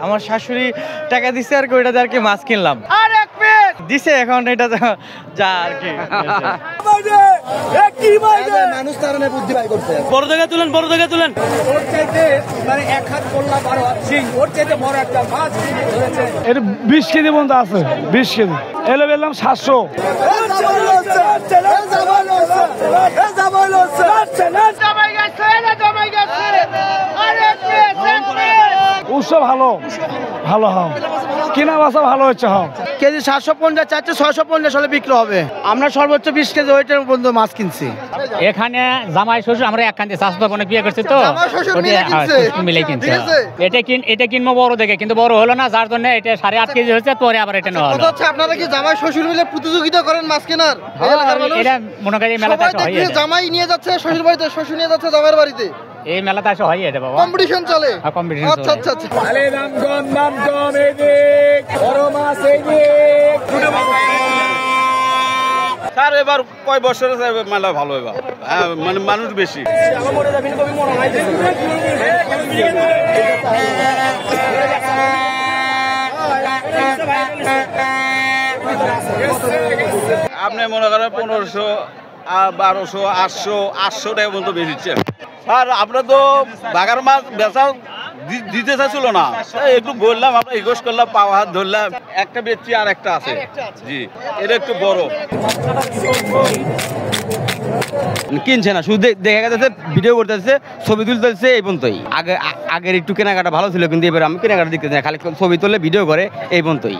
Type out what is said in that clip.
আমার শাশুড়ি টাকা দিছে আর কি, ওইটা দিয়ে আর কি মাছ কিনলাম দিছে, এখন এটা যা আর কি। মানুষ তারনে বুদ্ধি বাই করছে। বড় জায়গা তুলেন, বড় জায়গা তুলেন। ওর চাইতে মানে এক হাত করলা 12 হাত সিং, ওর চাইতে বড় একটা মাছ ধরেছে। এটা 20 কেজি পর্যন্ত আছে, 20 কেজি। এলো বললাম 700। উৎসব ভালো ভালো হয়, কেনা বাসা ভালো হচ্ছে। কেজি 750, 400, 650 হলে বিক্রি হবে। আমরা সর্বোচ্চ 20 কেজি ওইটার পর্যন্ত মাছ কিনছি। এখানে জামাই শ্বশুর আমরা একখানে শাশুড়ি বোনে বিয়ে করছি তো মিলে কিনছে। এটা কিনবো বড় দেখে, কিন্তু বড় হলো না, যার জন্য এটা 8.5 কেজি হচ্ছে, পরে আবার এটা নেওয়া হলো। আপনারা কি জামাই শ্বশুর মিলে প্রতিযোগিতা করেন মাছ কেনার? এটা মনে করি মেলাতে হয়, জামাই নিয়ে যাচ্ছে শ্বশুর বাড়িতে, শ্বশুর নিয়ে যাচ্ছে জামাইয়ের বাড়িতে। এই মেলাতে আসে হয় এটা বাবা, কম্পিটিশন চলে। কম্পিটিশন আচ্ছা আচ্ছা আচ্ছা। আলে নাম কম এই দিক, বড় মাছ এই দিক। স্যার এবার কয় বছর মেলা ভালো, এবার মানে মানুষ বেশি। আপনি মনে করেন 1500, 1200, 800 টাকা পর্যন্ত বেশিচ্ছে। স্যার আমরা তো বাগার মাছ বেচা দিতে চাইছিল না, একটু বললাম, আমরা রিকোয়েস্ট করলাম, পাওয়া হাত ধরলাম, একটা বেচছি আর একটা আছে। জি, এটা একটু বড় কিনছে না, শুধু দেখা গেছে ভিডিও করতেছে, ছবি তুলতেছে, এই পর্যন্তই। আগের একটু কেনাকাটা ভালো ছিল, কিন্তু এবার আমি কেনাকাটা দেখতেছি না, খালি ছবি তুলে ভিডিও করে, এই পর্যন্তই।